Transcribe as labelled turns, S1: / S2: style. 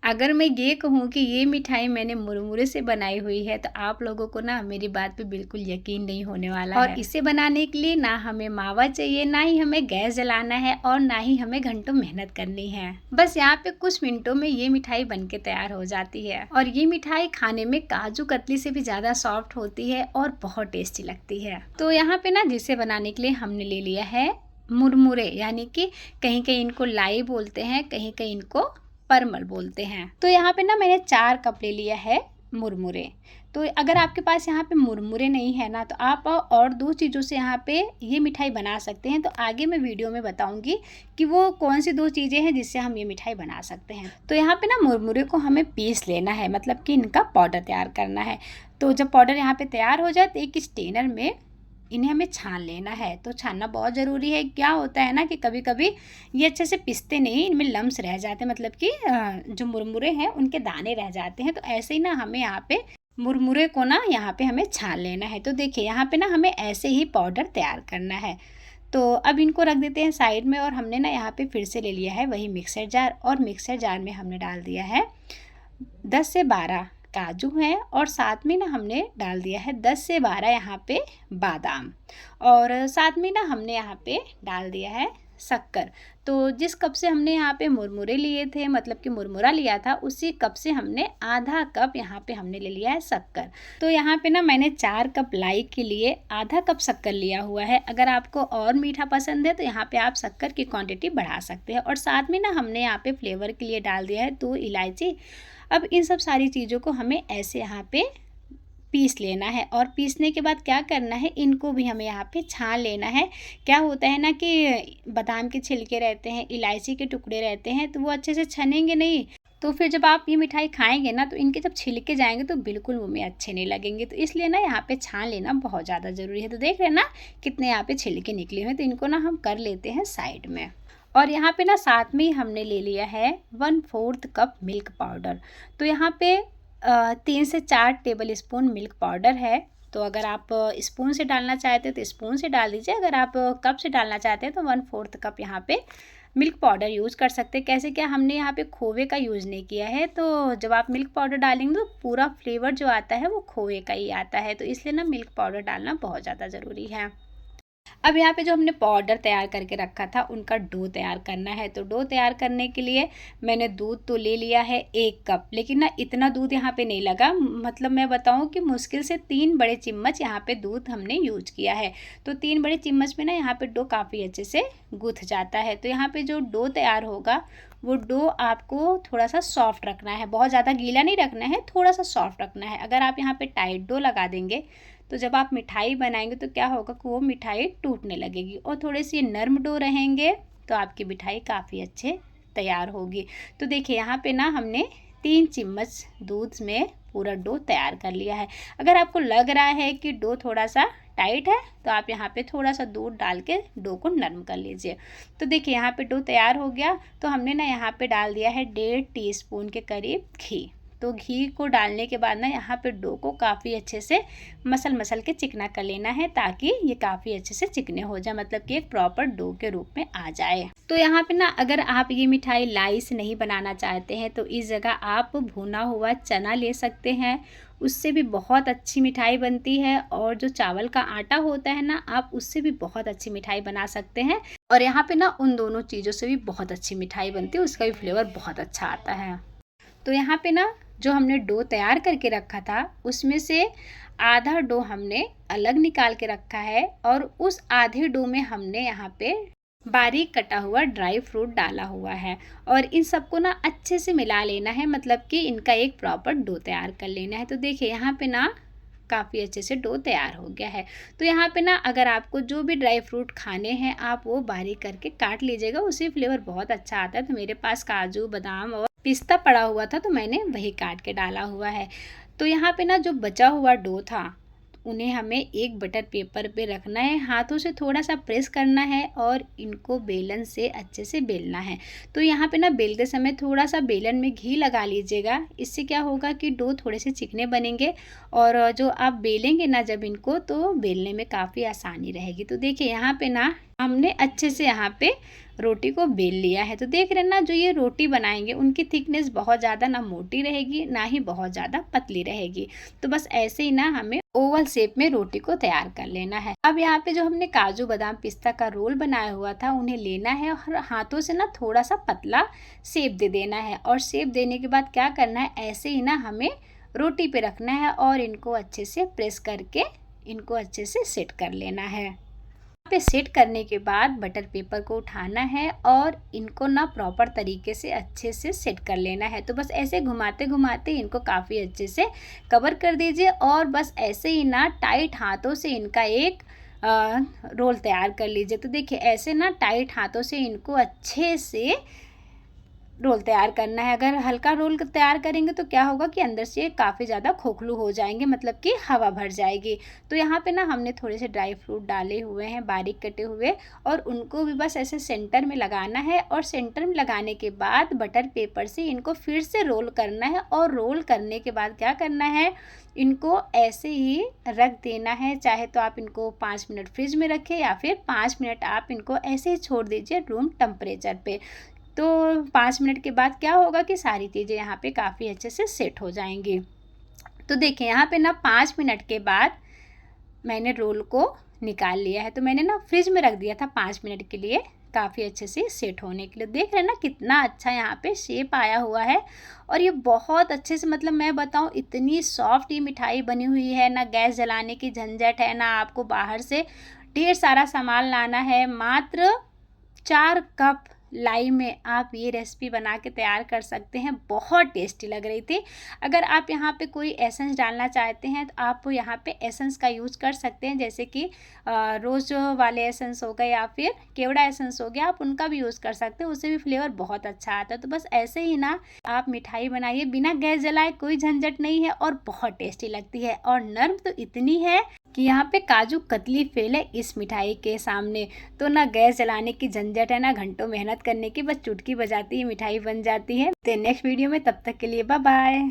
S1: अगर मैं ये कहूँ कि ये मिठाई मैंने मुरमुरे से बनाई हुई है तो आप लोगों को ना मेरी बात पे बिल्कुल यकीन नहीं होने वाला है। और इसे बनाने के लिए ना हमें मावा चाहिए, ना ही हमें गैस जलाना है और ना ही हमें घंटों मेहनत करनी है। बस यहाँ पे कुछ मिनटों में ये मिठाई बनके तैयार हो जाती है। और ये मिठाई खाने में काजू कतली से भी ज़्यादा सॉफ्ट होती है और बहुत टेस्टी लगती है। तो यहाँ पे ना जिसे बनाने के लिए हमने ले लिया है मुरमुरे, यानी कि कहीं कहीं इनको लाई बोलते हैं, कहीं कहीं इनको परमल बोलते हैं। तो यहाँ पे ना मैंने 4 कप ले लिया है मुरमुरे। तो अगर आपके पास यहाँ पे मुरमुरे नहीं है ना तो आप और 2 चीज़ों से यहाँ पे ये मिठाई बना सकते हैं। तो आगे मैं वीडियो में बताऊंगी कि वो कौन सी 2 चीज़ें हैं जिससे हम ये मिठाई बना सकते हैं। तो यहाँ पे ना मुरमुरे को हमें पीस लेना है, मतलब कि इनका पाउडर तैयार करना है। तो जब पाउडर यहाँ पे तैयार हो जाए तो एक स्टेनर में इन्हें हमें छान लेना है। तो छानना बहुत ज़रूरी है। क्या होता है ना कि कभी कभी ये अच्छे से पिसते नहीं, इनमें लम्स रह जाते हैं, मतलब कि जो मुरमुरे हैं उनके दाने रह जाते हैं। तो ऐसे ही ना हमें यहाँ पे मुरमुरे को ना यहाँ पे हमें छान लेना है। तो देखिए यहाँ पे ना हमें ऐसे ही पाउडर तैयार करना है। तो अब इनको रख देते हैं साइड में। और हमने ना यहाँ पे फिर से ले लिया है वही मिक्सर जार, और मिक्सर जार में हमने डाल दिया है 10 से 12 काजू हैं, और साथ में ना हमने डाल दिया है 10 से 12 यहाँ पे बादाम, और साथ में ना हमने यहाँ पे डाल दिया है शक्कर। तो जिस कप से हमने यहाँ पे मुरमुरे लिए थे, मतलब कि मुरमुरा लिया था, उसी कप से हमने आधा कप यहाँ पे हमने ले लिया है शक्कर। तो यहाँ पे ना मैंने 4 कप लाई के लिए आधा कप शक्कर लिया हुआ है। अगर आपको और मीठा पसंद है तो यहाँ पे आप शक्कर की क्वांटिटी बढ़ा सकते हैं। और साथ में ना हमने यहाँ पे फ्लेवर के लिए डाल दिया है 2 इलायची। अब इन सब सारी चीज़ों को हमें ऐसे यहाँ पे पीस लेना है। और पीसने के बाद क्या करना है, इनको भी हमें यहाँ पे छान लेना है। क्या होता है ना कि बादाम के छिलके रहते हैं, इलायची के टुकड़े रहते हैं, तो वो अच्छे से छनेंगे नहीं। तो फिर जब आप ये मिठाई खाएंगे ना तो इनके जब छिलके जाएंगे तो बिल्कुल मुँह में अच्छे नहीं लगेंगे। तो इसलिए ना यहाँ पे छान लेना बहुत ज़्यादा ज़रूरी है। तो देख रहे हैं ना कितने यहाँ पे छिलके निकले हुए हैं। तो इनको ना हम कर लेते हैं साइड में। और यहाँ पे ना साथ में हमने ले लिया है 1/4 कप मिल्क पाउडर। तो यहाँ पे 3 से 4 टेबल स्पून मिल्क पाउडर है। तो अगर आप स्पून से डालना चाहते हैं तो स्पून से डाल दीजिए, अगर आप कप से डालना चाहते हैं तो 1/4 कप यहाँ पे मिल्क पाउडर यूज़ कर सकते हैं। कैसे, क्या हमने यहाँ पे खोए का यूज़ नहीं किया है। तो जब आप मिल्क पाउडर डालेंगे तो पूरा फ्लेवर जो आता है वो खोए का ही आता है। तो इसलिए ना मिल्क पाउडर डालना बहुत ज़्यादा ज़रूरी है। अब यहाँ पे जो हमने पाउडर तैयार करके रखा था उनका डो तैयार करना है। तो डो तैयार करने के लिए मैंने दूध तो ले लिया है 1 कप, लेकिन ना इतना दूध यहाँ पे नहीं लगा। मतलब मैं बताऊँ कि मुश्किल से 3 बड़े चम्मच यहाँ पे दूध हमने यूज किया है। तो 3 बड़े चम्मच में ना यहाँ पे डो काफ़ी अच्छे से गुथ जाता है। तो यहाँ पे जो डो तैयार होगा वो डो आपको थोड़ा सा सॉफ्ट रखना है, बहुत ज़्यादा गीला नहीं रखना है, थोड़ा सा सॉफ्ट रखना है। अगर आप यहाँ पे टाइट डो लगा देंगे तो जब आप मिठाई बनाएंगे तो क्या होगा कि वो मिठाई टूटने लगेगी। और थोड़े से नरम डो रहेंगे तो आपकी मिठाई काफ़ी अच्छे तैयार होगी। तो देखिए यहाँ पे ना हमने 3 चम्मच दूध में पूरा डो तैयार कर लिया है। अगर आपको लग रहा है कि डो थोड़ा सा टाइट है तो आप यहाँ पे थोड़ा सा दूध डाल के डो को नरम कर लीजिए। तो देखिए यहाँ पे डो तैयार हो गया। तो हमने ना यहाँ पे डाल दिया है 1.5 टीस्पून के करीब घी। तो घी को डालने के बाद ना यहाँ पे डो को काफ़ी अच्छे से मसल के चिकना कर लेना है, ताकि ये काफ़ी अच्छे से चिकने हो जाए, मतलब कि एक प्रॉपर डो के रूप में आ जाए। तो यहाँ पे ना अगर आप ये मिठाई लाई से नहीं बनाना चाहते हैं तो इस जगह आप भुना हुआ चना ले सकते हैं, उससे भी बहुत अच्छी मिठाई बनती है। और जो चावल का आटा होता है ना, आप उससे भी बहुत अच्छी मिठाई बना सकते हैं। और यहाँ पे ना उन दोनों चीज़ों से भी बहुत अच्छी मिठाई बनती है, उसका भी फ्लेवर बहुत अच्छा आता है। तो यहाँ पे ना जो हमने डो तैयार करके रखा था उसमें से आधा डो हमने अलग निकाल के रखा है, और उस आधे डो में हमने यहाँ पे बारीक कटा हुआ ड्राई फ्रूट डाला हुआ है। और इन सबको ना अच्छे से मिला लेना है, मतलब कि इनका एक प्रॉपर डो तैयार कर लेना है। तो देखिए यहाँ पे ना काफ़ी अच्छे से डो तैयार हो गया है। तो यहाँ पे ना अगर आपको जो भी ड्राई फ्रूट खाने हैं आप वो बारीक करके काट लीजिएगा, उससे फ्लेवर बहुत अच्छा आता है। तो मेरे पास काजू, बादाम और पिस्ता पड़ा हुआ था तो मैंने वही काट के डाला हुआ है। तो यहाँ पे ना जो बचा हुआ डो था उन्हें हमें एक बटर पेपर पे रखना है, हाथों से थोड़ा सा प्रेस करना है और इनको बेलन से अच्छे से बेलना है। तो यहाँ पे ना बेलते समय थोड़ा सा बेलन में घी लगा लीजिएगा, इससे क्या होगा कि डो थोड़े से चिकने बनेंगे, और जो आप बेलेंगे ना जब इनको तो बेलने में काफ़ी आसानी रहेगी। तो देखिए यहाँ पे ना हमने अच्छे से यहाँ पे रोटी को बेल लिया है। तो देख रहे हैं ना, जो ये रोटी बनाएंगे उनकी थिकनेस बहुत ज़्यादा ना मोटी रहेगी ना ही बहुत ज़्यादा पतली रहेगी। तो बस ऐसे ही ना हमें ओवल शेप में रोटी को तैयार कर लेना है। अब यहाँ पे जो हमने काजू बादाम पिस्ता का रोल बनाया हुआ था उन्हें लेना है और हाथों से ना थोड़ा सा पतला शेप दे देना है। और शेप देने के बाद क्या करना है, ऐसे ही ना हमें रोटी पे रखना है और इनको अच्छे से प्रेस करके इनको अच्छे से सेट कर लेना है। पे सेट करने के बाद बटर पेपर को उठाना है और इनको ना प्रॉपर तरीके से अच्छे से सेट कर लेना है। तो बस ऐसे घुमाते घुमाते इनको काफ़ी अच्छे से कवर कर दीजिए और बस ऐसे ही ना टाइट हाथों से इनका एक रोल तैयार कर लीजिए। तो देखिए ऐसे ना टाइट हाथों से इनको अच्छे से रोल तैयार करना है। अगर हल्का रोल तैयार करेंगे तो क्या होगा कि अंदर से काफ़ी ज़्यादा खोखलू हो जाएंगे, मतलब कि हवा भर जाएगी। तो यहाँ पे ना हमने थोड़े से ड्राई फ्रूट डाले हुए हैं बारीक कटे हुए, और उनको भी बस ऐसे सेंटर में लगाना है। और सेंटर में लगाने के बाद बटर पेपर से इनको फिर से रोल करना है। और रोल करने के बाद क्या करना है, इनको ऐसे ही रख देना है। चाहे तो आप इनको 5 मिनट फ्रिज में रखें या फिर 5 मिनट आप इनको ऐसे ही छोड़ दीजिए रूम टेम्परेचर पे। तो 5 मिनट के बाद क्या होगा कि सारी चीज़ें यहाँ पे काफ़ी अच्छे से सेट हो जाएंगी। तो देखिए यहाँ पे ना 5 मिनट के बाद मैंने रोल को निकाल लिया है। तो मैंने ना फ्रिज में रख दिया था 5 मिनट के लिए काफ़ी अच्छे से सेट होने के लिए। देख रहे हैं ना कितना अच्छा यहाँ पे शेप आया हुआ है। और ये बहुत अच्छे से, मतलब मैं बताऊँ इतनी सॉफ्ट ये मिठाई बनी हुई है ना, गैस जलाने की झंझट है ना, आपको बाहर से ढेर सारा सामान लाना है। मात्र 4 कप लाई में आप ये रेसिपी बना के तैयार कर सकते हैं। बहुत टेस्टी लग रही थी। अगर आप यहाँ पे कोई एसेंस डालना चाहते हैं तो आप यहाँ पे एसेंस का यूज़ कर सकते हैं, जैसे कि रोज़ वाले एसेंस हो गए या फिर केवड़ा एसेंस हो गया, आप उनका भी यूज़ कर सकते हैं, उससे भी फ्लेवर बहुत अच्छा आता है। तो बस ऐसे ही ना आप मिठाई बनाइए, बिना गैस जलाए, कोई झंझट नहीं है और बहुत टेस्टी लगती है। और नर्म तो इतनी है कि यहाँ पे काजू कतली फेल है इस मिठाई के सामने। तो ना गैस जलाने की झंझट है ना घंटों मेहनत करने की, बस चुटकी बजाती ही मिठाई बन जाती है। तो नेक्स्ट वीडियो में, तब तक के लिए बाय बाय।